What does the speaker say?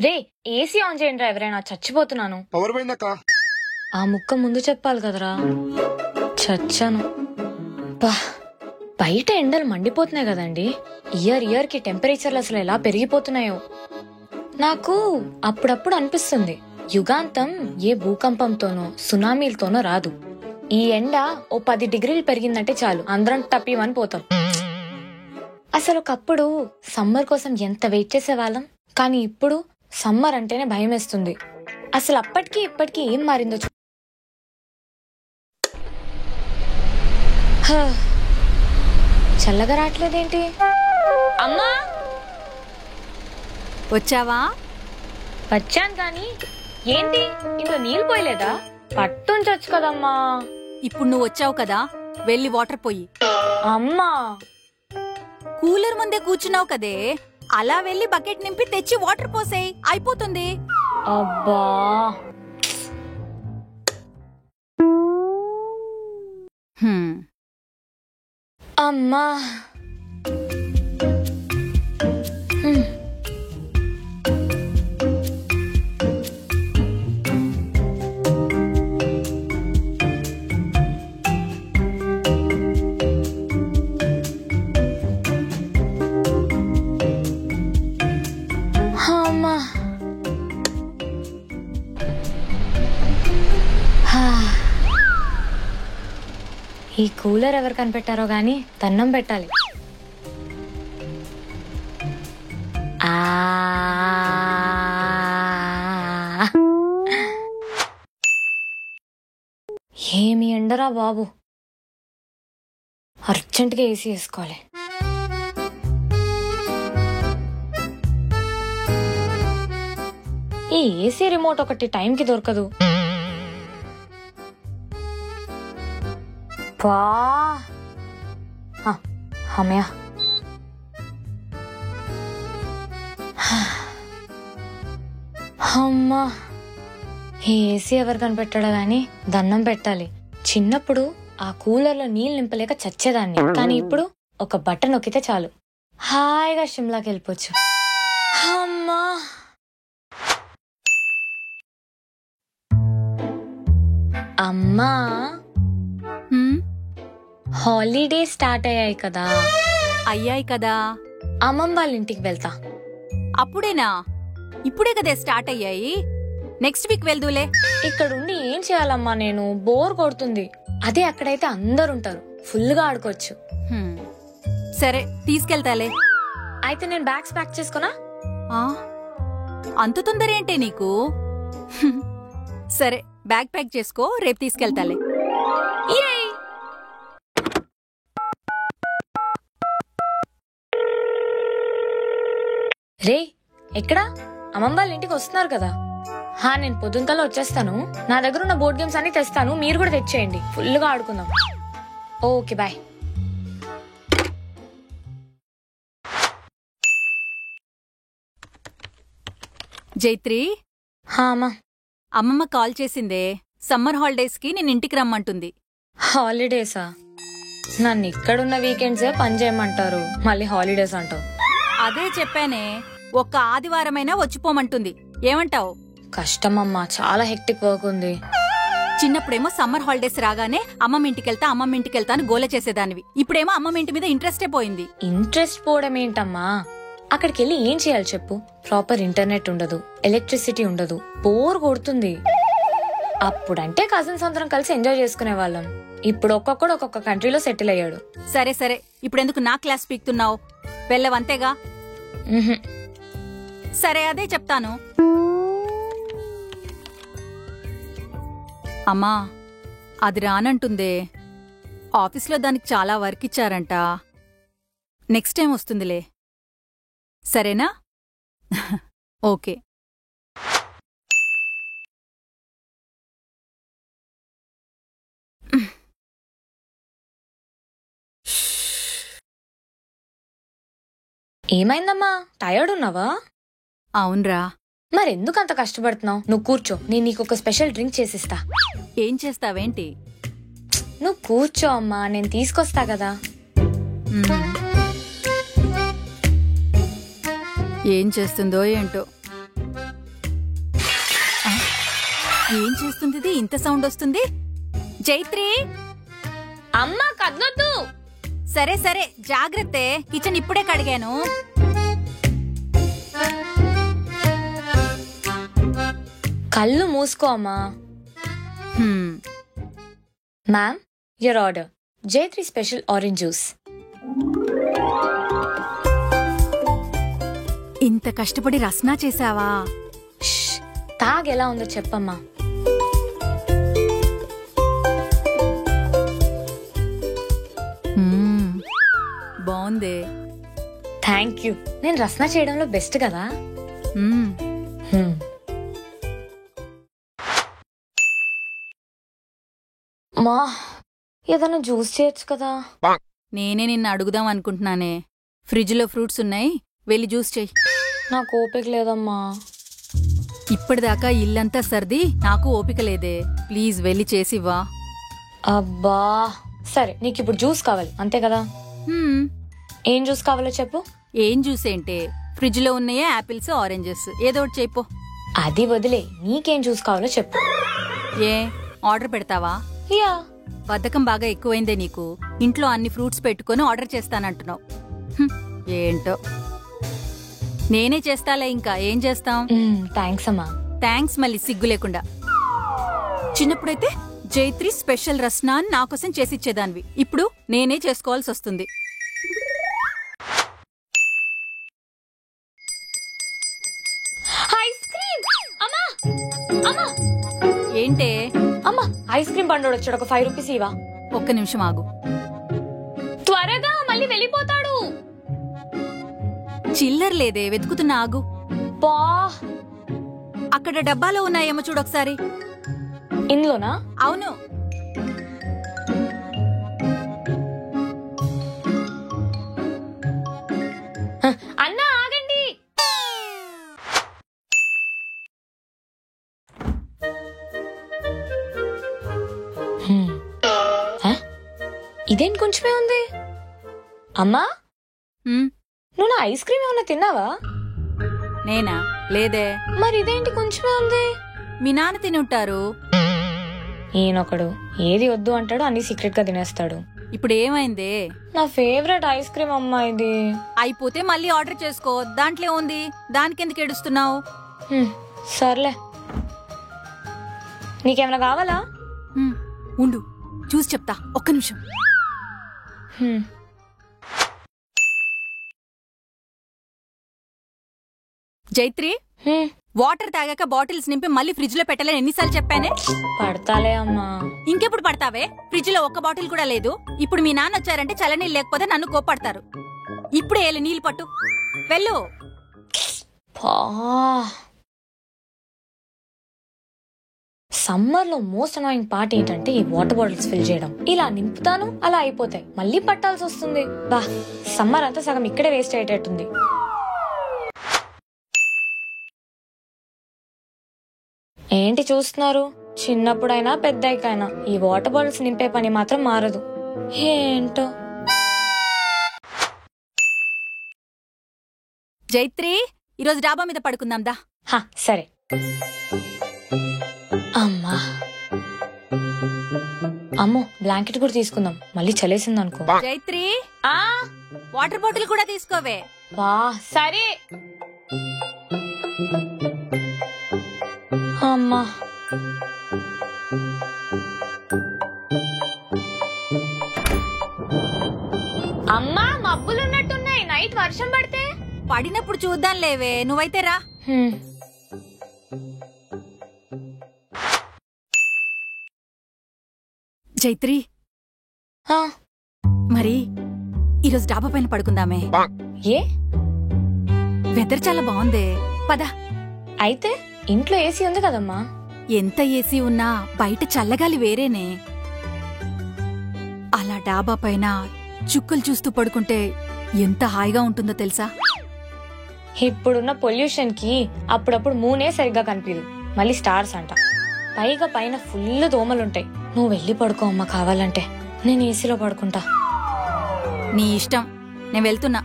Ray AC on చేయండి ఎవరైనా, చచ్చిపోతున్నాను. పవర్ పోయిందక్క. ఆ ముక్క ముందు చెప్పాలి కదరా, చచ్చాను. బయట ఎండలు మండిపోతున్నాయి కదండి. ఇయర్ కి టెంపరేచర్లు అసలు ఎలా పెరిగిపోతున్నాయో. నాకు అప్పుడప్పుడు అనిపిస్తుంది, యుగాంతం ఏ భూకంపంతోనో సునామీలతోనో రాదు. ఈ ఎండ ఓ 10 డిగ్రీలు పెరిగిందంటే చాలు, అందరం టప్పీమని పోతాం. అసలు ఒకప్పుడు సమ్మర్ కోసం ఎంత వెయిట్ చేసేవాళ్ళం, కానీ ఇప్పుడు సమ్మర్ అంటేనే భయం వేస్తుంది. అసలు అప్పటికి ఇప్పటికి ఏం మారిందో చల్లగా రావట్లేదేంటి? అమ్మా వచ్చావా? వచ్చాను కానీ ఏంటి ఇంట్లో నీళ్ళు పోయలేదా? పట్టుంచొచ్చు కదమ్మా. ఇప్పుడు నువ్వు వచ్చావు కదా, వెళ్ళి వాటర్ పోయి. అమ్మా కూలర్ ముందే కూర్చున్నావు కదే, అలా వెళ్ళి బకెట్ నింపి తెచ్చి వాటర్ పోసేయ్, అయిపోతుంది. అబ్బా అమ్మా అమ్మా ఈ కూలర్ ఎవరు కనిపెట్టారో గాని దండం పెట్టాలి. ఏమి ఎండరా బాబు, అర్జెంటుగా ఏసీ వేసుకోవాలి. ఈ ఏసీ రిమోట్ ఒకటి టైంకి దొరకదు. అమ్మయ్య, అమ్మా ఈ ఏసీ ఎవరు కనిపెట్టాడో గాని దండం పెట్టాలి. చిన్నప్పుడు ఆ కూలర్లో నీళ్ళు నింపలేక చచ్చేదాన్ని, కానీ ఇప్పుడు ఒక బటన్ నొక్కితే చాలు, హాయిగా షిమ్లాకి వెళ్ళిపోవచ్చు. అమ్మా అమ్మా హాలిడే స్టార్ట్ అయ్యాయి కదా. అయ్యాయి కదా, అమ్మమ్మ వాళ్ళ ఇంటికి వెళ్తా. అప్పుడేనా? ఇప్పుడే కదే స్టార్ట్ అయ్యాయి, నెక్స్ట్ వీక్ వెళ్దూలే. ఇక్కడుండి ఏం చేయాలమ్మా, నేను బోర్ కొడుతుంది. అదే అక్కడైతే అందరుంటారు, ఫుల్ గా ఆడుకోవచ్చు. సరే తీసుకెళ్తాలే. అయితే నేను బ్యాగ్స్ ప్యాక్ చేసుకున్నా? అంత తొందర ఏంటే నీకు? సరే బ్యాగ్ ప్యాక్ చేసుకో, రేపు తీసుకెళ్తాలే. రే ఎక్కడా? అమ్మమ్మ వాళ్ళ ఇంటికి వస్తున్నారు కదా. నేను పొద్దుంతలో వచ్చేస్తాను. నా దగ్గర ఉన్న బోర్డ్ గేమ్స్ అన్ని తెస్తాను, మీరు కూడా తెచ్చేయండి, ఫుల్ గా ఆడుకుందాం. Okay bye. జైత్రి, అమ్మా అమ్మమ్మ కాల్ చేసిందే, సమ్మర్ హాలిడేస్ కి నేను ఇంటికి రమ్మంటుంది. హాలిడేసా? నన్ను ఇక్కడున్న వీకెండ్సే పని చేయమంటారు, మళ్ళీ హాలిడేస్ అంటావు. అదే చెప్పానే, ఒక్క ఆదివారమైనా వచ్చిపోమంటుంది. ఏమంటావు? కష్టమమ్మా, చాలా హెక్టిక్ వర్క్ ఉంది. చిన్నప్పుడేమో సమ్మర్ హాలిడేస్ రాగానే అమ్మమ్మ ఇంటికెళ్తా అని గోల చేసేదానివి. ఇప్పుడేమో అమ్మమ్మ ఇంటి మీద ఇంట్రెస్టే పోయింది. ఇంట్రెస్ట్ పోవడం ఏంటమ్మా, అక్కడికి వెళ్ళి ఏం చేయాలి చెప్పు? ప్రాపర్ ఇంటర్నెట్ ఉండదు, ఎలక్ట్రిసిటీ ఉండదు, బోర్ కొడుతుంది. అప్పుడంటే కజిన్స్ అందరం కలిసి ఎంజాయ్ చేసుకునే వాళ్ళం. ఇప్పుడు ఒక్కొక్కడు ఒక్కొక్క కంట్రీలో సెటిల్ అయ్యాడు. సరే సరే, ఇప్పుడెందుకు నా క్లాస్ పీక్తున్నావు? వెళ్ళవంతేగా. సరే అదే చెప్తాను. అమ్మా అది రానంటుందే, ఆఫీస్లో దానికి చాలా వర్క్ ఇచ్చారంట. నెక్స్ట్ టైం వస్తుందిలే, సరేనా? ఓకే. ఏమైందమ్మా, టయర్డ్ ఉన్నావా? అవునరా. మరెందుకు అంత కష్టపడుతున్నావు? నువ్వు కూర్చో, నేను నీకొక స్పెషల్ డ్రింక్ చేసిస్తా. ఏం చేస్తావేంటి? నువ్వు కూర్చో అమ్మా, నేను తీసుకొస్తా కదా. ఏం చేస్తుందో ఏంటో. ఏం చేస్తుంది ఇది? ఇంత సౌండ్ వస్తుంది. జైత్రి, అమ్మా కదలొద్దు. సరే సరే జాగ్రత్తే. కిచెన్ ఇప్పుడే కడిగాను. కళ్ళు మూసుకో అమ్మా. Ma'am, your order. Jaitri special orange juice. ఇంత కష్టపడి రస్నా చేసావా? తాగెలా ఉందో చెప్పమ్మా. బాగుంది. Thank you. నేను రస్నా చేయడంలో బెస్ట్ కదా. మా ఏదైనా జ్యూస్ చేయొచ్చు కదా. నేనే నిన్ను అడుగుదాం అనుకుంటున్నానే. ఫ్రిడ్జ్ లో ఫ్రూట్స్ ఉన్నాయి, వెళ్ళి జ్యూస్ చెయ్యి. నాకు ఓపిక లేదమ్మా. ఇప్పటిదాకా ఇల్లంతా సర్ది నాకు ఓపిక లేదే. ప్లీజ్ వెళ్ళి చేసివ్వా. అబ్బా సరే, నీకు ఇప్పుడు జ్యూస్ కావాలి అంతే కదా. ఏం జ్యూస్ కావాలో చెప్పు. ఏం జ్యూస్ ఏంటే, ఫ్రిడ్జ్ లో ఉన్నాయే యాపిల్స్, ఆరెంజెస్, ఏదో ఒకటి చెప్పు. అది వదిలే, నీకేం జ్యూస్ కావాలో చెప్పు. ఏ ఆర్డర్ పెడతావా? యా. బద్ధకం బాగా ఎక్కువైందే నీకు. ఇంట్లో అన్ని ఫ్రూట్స్ పెట్టుకుని ఆర్డర్ చేస్తానంటున్నావు. ఏంటో, నేనే చేస్తాలే. ఇంకా ఏం చేస్తాం. థ్యాంక్స్ అమ్మా. థ్యాంక్స్ మళ్ళీ సిగ్గు లేకుండా. చిన్నప్పుడైతే జైత్రి స్పెషల్ రస్నా నా కోసం చేసిచ్చేదానివి. ఇప్పుడు నేనే చేసుకోవాల్సి వస్తుంది. ఏంటే? అమ్మా, ఐస్ క్రీమ్ బండోడు వచ్చాడు, ఒక 5 రూపీస్ ఇవా. ఒక్క నిమిషం ఆగు. త్వరగా, మళ్ళీ వెళ్ళిపోతాడు. చిల్లర లేదే, వెతుకుతున్నా ఆగు. బా, అక్కడ డబ్బాలో ఉన్నాయేమో చూడొకసారి. ఇందులోనా? అవును. అన్నా ఆగండి. ఇదేం కొంచెమే ఉంది. అమ్మా, నువ్వు నా ఐస్ క్రీమ్ ఏమన్నా తిన్నావా? నేనా? లేదే. మరి ఇదేంటి కొంచెమే ఉంది? మీ నాన్న తినుంటారు. ఈయనొకడు ఏది వద్దు అంటాడు, అన్ని సీక్రెట్ గా తినేస్తాడు. ఇప్పుడు ఏమైంది? నా ఫేవరెట్ ఐస్ క్రీమ్ అమ్మా ఇది. అయిపోతే మళ్ళీ ఆర్డర్ చేసుకో, దాంట్లో ఉంది. దానికెందుకు ఏడుస్తున్నావు? సర్లే, నీకేమైనా కావాలా? ఉండు, చూసి చెప్తా. ఒక్క నిమిషం. జైత్రి, వాటర్ తాగాక బాటిల్స్ నింపి మళ్ళీ ఫ్రిడ్జ్ లో పెట్టాలని ఎన్నిసార్లు చెప్పానే? పడతాలే అమ్మా. ఇంకెప్పుడు పడతావే? ఫ్రిడ్జ్ లో ఒక్క బాటిల్ కూడా లేదు. ఇప్పుడు మీ నాన్న వచ్చారంటే చల్లనీళ్ళు లేకపోతే నన్ను కోప్పడతారు. ఇప్పుడే వెళ్ళి నీళ్ళు పట్టు, వెళ్ళు. సమ్మర్ లో మోస్ట్ అనాయింగ్ పార్ట్ ఏంటంటే ఈ వాటర్ బాటిల్స్ ఫిల్ చేయడం. ఇలా నింపుతాను, అలా అయిపోతాయి, మళ్ళీ పట్టాల్సి వస్తుంది. బా, సమ్మర్ అంతా సగం ఇక్కడే వేస్ట్ అయ్యేటట్టుంది. ఏంటి చూస్తున్నారు? చిన్నప్పుడైనా పెద్దయికైనా ఈ వాటర్ బాటిల్స్ నింపే పని మాత్రం మారదు. ఏంటో. జైత్రి, ఈరోజు డాబా మీద పడుకుందాం దా. సరే. అమ్మా, అమ్మో బ్లాంకెట్ కూడా తీసుకుందాం, మళ్ళీ చలేసింది అనుకో. జైత్రి, వాటర్ బాటిల్ కూడా తీసుకోవే. వా, సరే. అమ్మా, అమ్మా మబ్బులున్నట్టున్నాయి, నైట్ వర్షం పడితే. పడినప్పుడు చూద్దాం లేవే, నువ్వైతే రా. జైత్రి, మరి ఈరోజు డాబా పైన పడుకుందామే. ఏ? వెదర్ చాలా బాగుందే, పద. అయితే ఇంట్లో ఏసీ ఉంది కదమ్మా. ఎంత ఏసీ ఉన్నా బయట చల్లగాలి వేరేనే. అలా డాబా పైన చుక్కలు చూస్తూ పడుకుంటే ఎంత హాయిగా ఉంటుందో తెలుసా? ఇప్పుడున్న పొల్యూషన్ కి అప్పుడప్పుడు మూనే సరిగ్గా కనిపించదు, మళ్ళీ స్టార్స్ అంట. పైగా పైన ఫుల్ దోమలుంటాయి. నువ్వు వెళ్ళి పడుకో అమ్మా, కావాలంటే నేను ఏసీలో పడుకుంటా. నీ ఇష్టం, నేను వెళ్తున్నా.